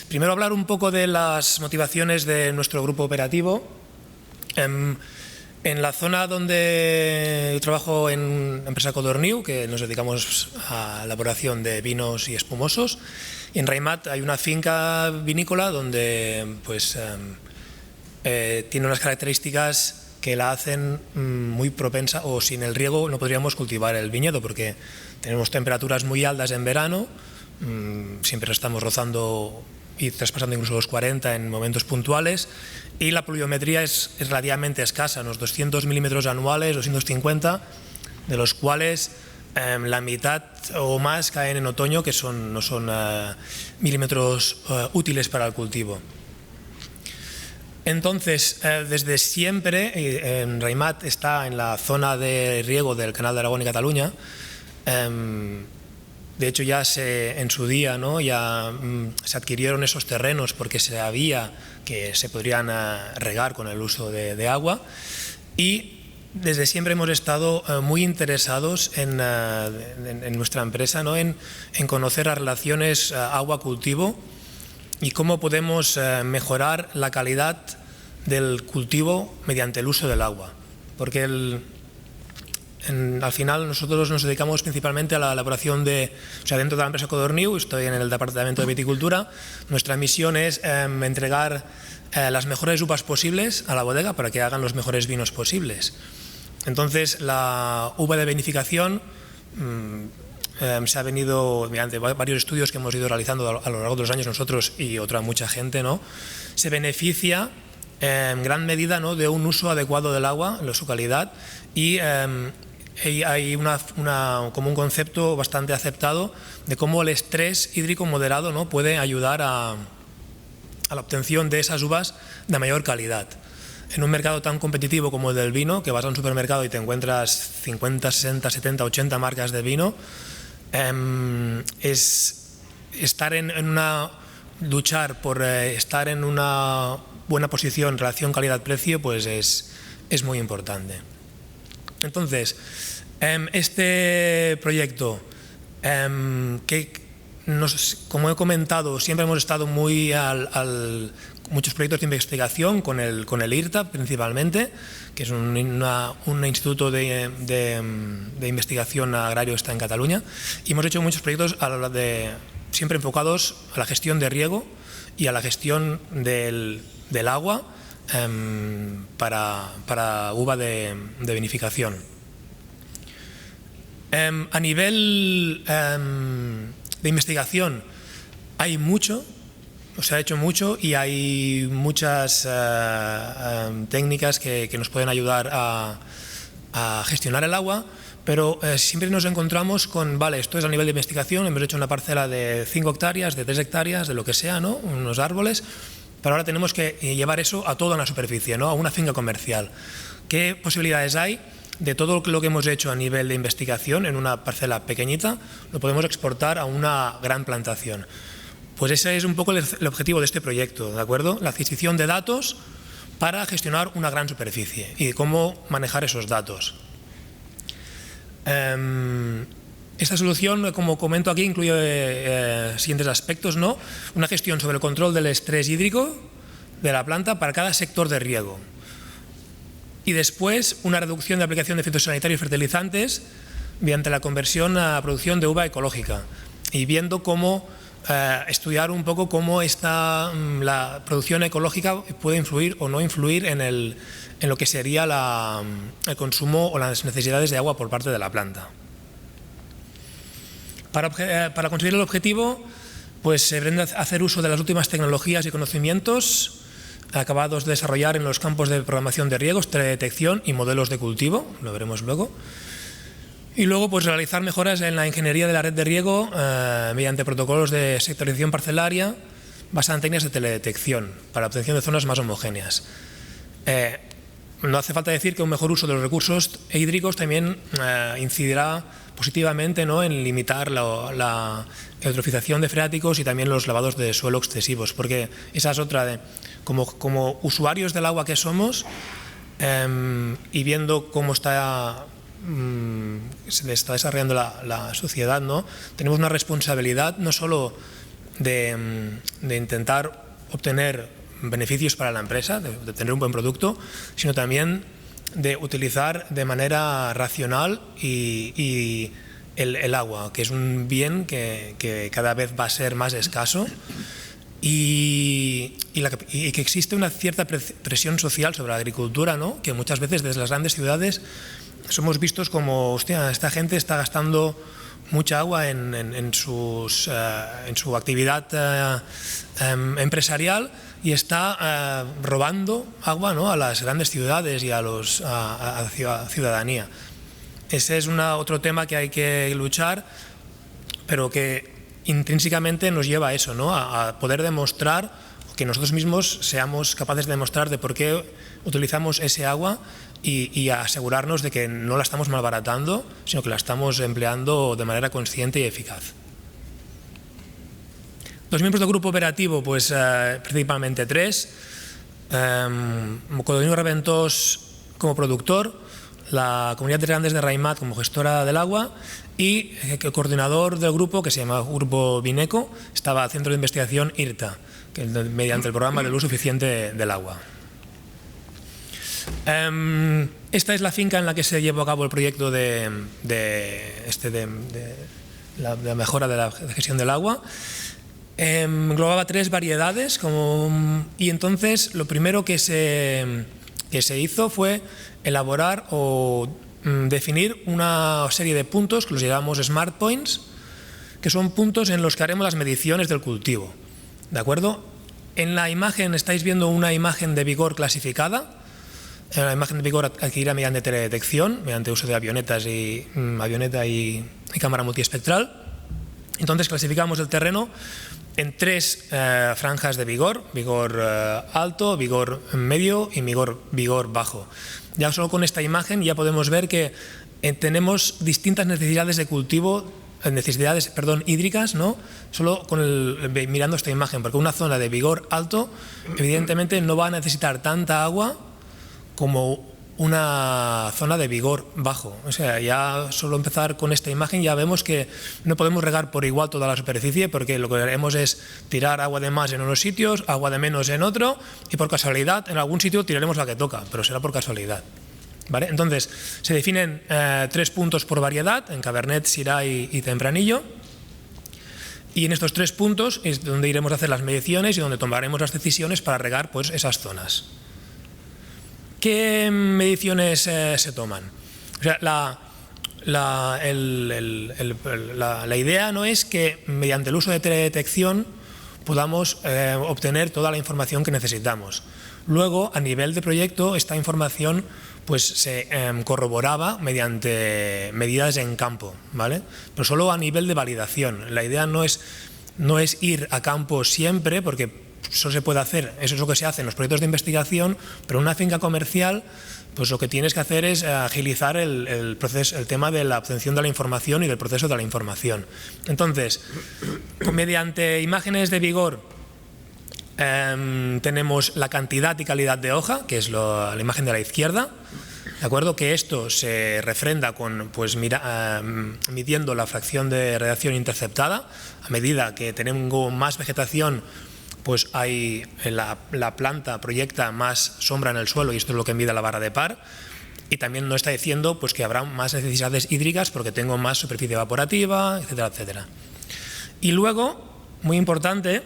Primero hablar un poco de las motivaciones de nuestro grupo operativo. En la zona donde trabajo en una empresa Codorniu, que nos dedicamos a la elaboración de vinos y espumosos, y en Raimat hay una finca vinícola donde tiene unas características que la hacen muy propensa, o sin el riego no podríamos cultivar el viñedo, porque tenemos temperaturas muy altas en verano, siempre estamos rozando y traspasando incluso los 40 en momentos puntuales, y la pluviometría es relativamente escasa, unos 200 milímetros anuales, 250, de los cuales la mitad o más caen en otoño, que no son milímetros útiles para el cultivo. Entonces, desde siempre, Raimat está en la zona de riego del Canal de Aragón y Cataluña. De hecho, ya en su día, ¿no?, ya se adquirieron esos terrenos porque se sabía que se podrían regar con el uso de agua, y desde siempre hemos estado muy interesados en nuestra empresa, ¿no?, en conocer las relaciones agua-cultivo y cómo podemos mejorar la calidad del cultivo mediante el uso del agua. Porque al final nosotros nos dedicamos principalmente a la elaboración dentro de la empresa Codorniu, estoy en el departamento de viticultura. Nuestra misión es entregar las mejores uvas posibles a la bodega para que hagan los mejores vinos posibles. Entonces, la uva de vinificación se ha venido, mediante varios estudios que hemos ido realizando a lo largo de los años nosotros y mucha gente, ¿no?, se beneficia en gran medida, ¿no?, de un uso adecuado del agua, de su calidad, y hay como un concepto bastante aceptado de cómo el estrés hídrico moderado, ¿no?, puede ayudar a la obtención de esas uvas de mayor calidad. En un mercado tan competitivo como el del vino, que vas a un supermercado y te encuentras 50, 60, 70, 80 marcas de vino, luchar por estar en una buena posición en relación calidad-precio, pues es muy importante. Entonces, este proyecto, como he comentado, siempre hemos estado muchos proyectos de investigación con el IRTA principalmente, que es un instituto de investigación agrario, está en Cataluña, y hemos hecho muchos proyectos siempre enfocados a la gestión de riego y a la gestión del agua para uva de vinificación. A nivel de investigación se ha hecho mucho, y hay muchas técnicas que nos pueden ayudar a gestionar el agua, pero siempre nos encontramos con, esto es a nivel de investigación, hemos hecho una parcela de 5 hectáreas, de 3 hectáreas, de lo que sea, ¿no?, unos árboles, pero ahora tenemos que llevar eso a toda una superficie, ¿no?, a una finca comercial. ¿Qué posibilidades hay de todo lo que hemos hecho a nivel de investigación en una parcela pequeñita? Lo podemos exportar a una gran plantación. Pues ese es un poco el objetivo de este proyecto, ¿de acuerdo? La adquisición de datos para gestionar una gran superficie y cómo manejar esos datos. Esta solución, como comento aquí, incluye siguientes aspectos, ¿no? Una gestión sobre el control del estrés hídrico de la planta para cada sector de riego. Y después, una reducción de aplicación de fitosanitarios y fertilizantes mediante la conversión a producción de uva ecológica. Y viendo cómo estudiar un poco cómo la producción ecológica puede influir o no influir en lo que sería el consumo o las necesidades de agua por parte de la planta. Para conseguir el objetivo, pues se pretende hacer uso de las últimas tecnologías y conocimientos acabados de desarrollar en los campos de programación de riegos, teledetección y modelos de cultivo, lo veremos luego. Y luego, pues, realizar mejoras en la ingeniería de la red de riego mediante protocolos de sectorización parcelaria basados en técnicas de teledetección para obtención de zonas más homogéneas. No hace falta decir que un mejor uso de los recursos hídricos también incidirá positivamente, ¿no?, en limitar la eutrofización de freáticos y también los lavados de suelo excesivos, porque esa es otra como usuarios del agua que somos, y viendo cómo se está desarrollando la sociedad, ¿no?, tenemos una responsabilidad no solo de intentar obtener beneficios para la empresa, de tener un buen producto, sino también de utilizar de manera racional y el agua, que es un bien que cada vez va a ser más escaso y que existe una cierta presión social sobre la agricultura, ¿no? Que muchas veces desde las grandes ciudades somos vistos como, hostia, esta gente está gastando mucha agua en su actividad empresarial y está robando agua, ¿no?, a las grandes ciudades y a la ciudadanía. Ese es otro tema que hay que luchar, pero que intrínsecamente nos lleva a eso, ¿no?, a poder demostrar, que nosotros mismos seamos capaces de demostrar de por qué utilizamos ese agua y a asegurarnos de que no la estamos malbaratando, sino que la estamos empleando de manera consciente y eficaz. Los miembros del grupo operativo, pues principalmente 3. Codorniu Raventós como productor, la Comunidad de Regants de Raïmat como gestora del agua y el coordinador del grupo, que se llama Grupo Vineco, estaba al Centro de Investigación IRTA, que mediante el programa del uso eficiente del agua. Esta es la finca en la que se llevó a cabo el proyecto de la mejora de la gestión del agua. Englobaba 3 variedades y entonces lo primero que se hizo fue elaborar o definir una serie de puntos que los llamamos Smart Points, que son puntos en los que haremos las mediciones del cultivo. ¿De acuerdo? En la imagen estáis viendo una imagen de vigor clasificada. La imagen de vigor adquirida mediante teledetección, mediante uso de avioneta y cámara multiespectral. Entonces clasificamos el terreno en 3 franjas de vigor: vigor alto, vigor medio y vigor bajo. Ya solo con esta imagen ya podemos ver que tenemos distintas necesidades de cultivo, hídricas, ¿no? Solo mirando esta imagen, porque una zona de vigor alto evidentemente no va a necesitar tanta agua como una zona de vigor bajo. O sea, ya solo empezar con esta imagen ya vemos que no podemos regar por igual toda la superficie, porque lo que haremos es tirar agua de más en unos sitios, agua de menos en otro, y por casualidad en algún sitio tiraremos la que toca, pero será por casualidad. ¿Vale? Entonces, se definen 3 puntos por variedad, en Cabernet, Syrah y Tempranillo, y en estos 3 puntos es donde iremos a hacer las mediciones y donde tomaremos las decisiones para regar, pues, esas zonas. ¿Qué mediciones se toman? O sea, la idea no es que mediante el uso de teledetección podamos obtener toda la información que necesitamos. Luego, a nivel de proyecto, esta información pues se corroboraba mediante medidas en campo, ¿vale? Pero solo a nivel de validación. La idea no es ir a campo siempre, porque eso se puede hacer, eso es lo que se hace en los proyectos de investigación, pero en una finca comercial, pues lo que tienes que hacer es agilizar el tema de la obtención de la información y del proceso de la información. Entonces, mediante imágenes de vigor tenemos la cantidad y calidad de hoja, que es la imagen de la izquierda, ¿de acuerdo? Que esto se refrenda midiendo la fracción de radiación interceptada. A medida que tengo más vegetación, pues la planta proyecta más sombra en el suelo, y esto es lo que mide la barra de Parr. Y también nos está diciendo pues que habrá más necesidades hídricas porque tengo más superficie evaporativa, etcétera, etcétera. Y luego, muy importante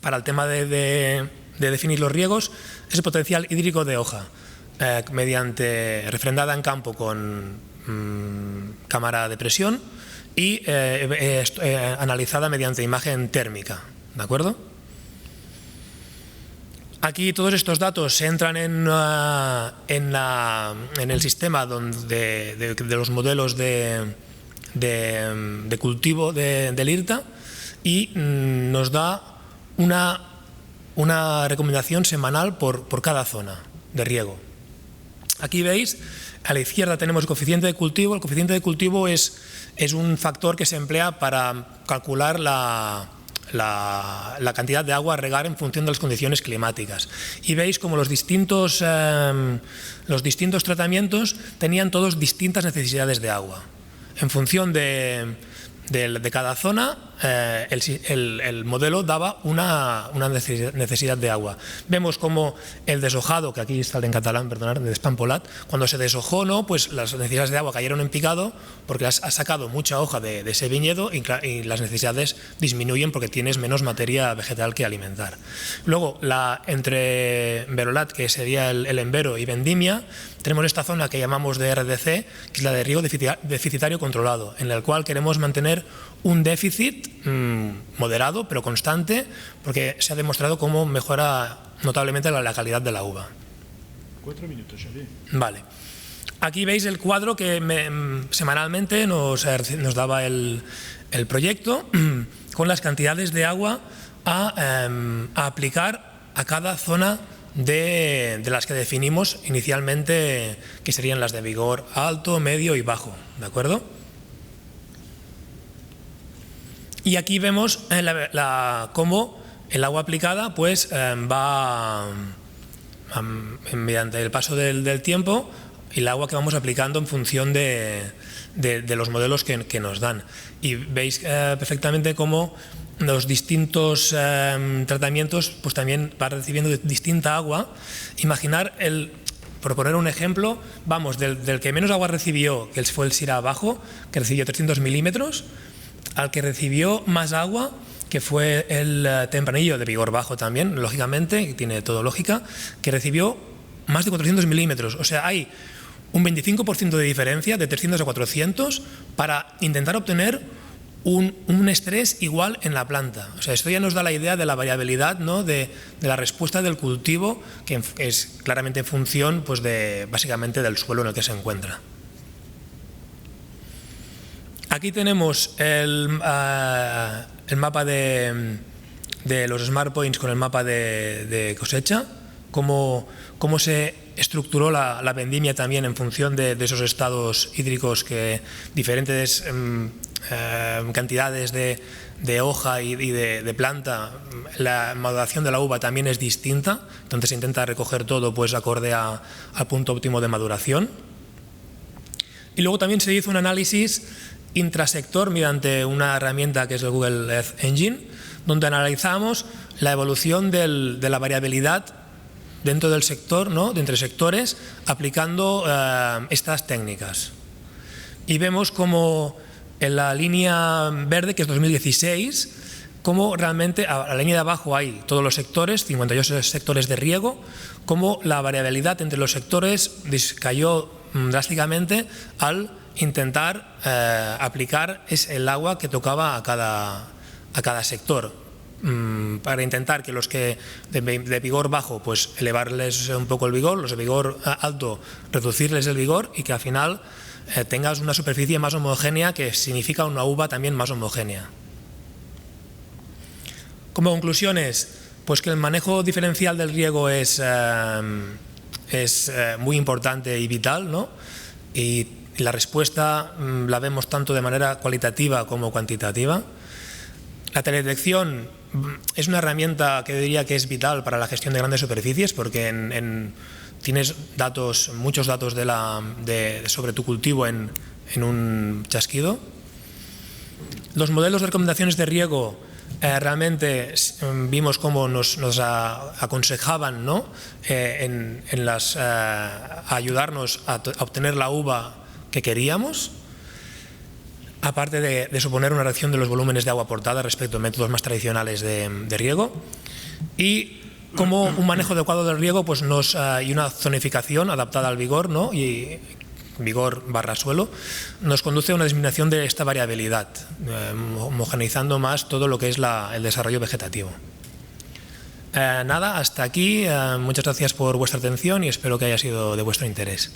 para el tema de definir los riegos, es el potencial hídrico de hoja, refrendada en campo con cámara de presión y analizada mediante imagen térmica, ¿de acuerdo? Aquí todos estos datos se entran en el sistema de los modelos de cultivo del IRTA y nos da una recomendación semanal por cada zona de riego. Aquí veis, a la izquierda tenemos el coeficiente de cultivo. El coeficiente de cultivo es un factor que se emplea para calcular la cantidad de agua a regar en función de las condiciones climáticas. Y veis como los distintos tratamientos tenían todos distintas necesidades de agua. En función de de cada zona, el modelo daba una necesidad de agua. Vemos como el deshojado, que aquí está en catalán, perdonad, de Despampolat, cuando se deshojó, ¿no?, pues las necesidades de agua cayeron en picado porque has sacado mucha hoja de ese viñedo y las necesidades disminuyen porque tienes menos materia vegetal que alimentar. Luego, entre Verolat, que sería el Embero, y Vendimia, tenemos esta zona que llamamos de RDC, que es la de riego deficitario controlado, en el cual queremos mantener un déficit moderado pero constante, porque se ha demostrado cómo mejora notablemente la calidad de la uva. 4 minutos, Xavier. Vale. Aquí veis el cuadro que semanalmente nos daba el proyecto con las cantidades de agua a aplicar a cada zona de las que definimos inicialmente, que serían las de vigor alto, medio y bajo, ¿de acuerdo? Y aquí vemos cómo el agua aplicada pues va mediante el paso del tiempo, y el agua que vamos aplicando en función de los modelos que nos dan. Y veis perfectamente cómo los distintos tratamientos pues también van recibiendo distinta agua. Imaginar, por poner un ejemplo, vamos del que menos agua recibió, que fue el Syrah bajo, que recibió 300 milímetros, al que recibió más agua, que fue el Tempranillo, de vigor bajo también, lógicamente, tiene todo lógica, que recibió más de 400 milímetros. O sea, hay un 25% de diferencia, de 300 a 400, para intentar obtener un estrés igual en la planta. O sea, esto ya nos da la idea de la variabilidad, ¿no?, de la respuesta del cultivo, que es claramente en función pues básicamente del suelo en el que se encuentra. Aquí tenemos el mapa de los Smart Points con el mapa de cosecha, cómo se estructuró la vendimia también en función de esos estados hídricos, que diferentes cantidades de hoja y de planta, la maduración de la uva también es distinta, entonces se intenta recoger todo pues acorde al punto óptimo de maduración. Y luego también se hizo un análisis intrasector mediante una herramienta que es el Google Earth Engine, donde analizamos la evolución de la variabilidad dentro del sector, ¿no?, de entre sectores, aplicando estas técnicas. Y vemos como en la línea verde, que es 2016, como realmente a la línea de abajo hay todos los sectores, 58 sectores de riego, como la variabilidad entre los sectores cayó drásticamente al intentar aplicar el agua que tocaba a cada sector, para intentar que los que de vigor bajo pues elevarles un poco el vigor, los de vigor alto reducirles el vigor, y que al final tengas una superficie más homogénea, que significa una uva también más homogénea. Como conclusiones, pues que el manejo diferencial del riego es muy importante y vital, ¿no? Y la respuesta la vemos tanto de manera cualitativa como cuantitativa. La teledetección es una herramienta que diría que es vital para la gestión de grandes superficies, porque tienes muchos datos sobre tu cultivo en un chasquido. Los modelos de recomendaciones de riego realmente vimos cómo nos aconsejaban, ¿no?, a ayudarnos a obtener la uva que queríamos, aparte de suponer una reducción de los volúmenes de agua aportada respecto a métodos más tradicionales de riego. Y como un manejo adecuado del riego pues y una zonificación adaptada al vigor, ¿no?, y vigor barra suelo, nos conduce a una disminución de esta variabilidad, homogeneizando más todo lo que es el desarrollo vegetativo. Nada, hasta aquí. Muchas gracias por vuestra atención y espero que haya sido de vuestro interés.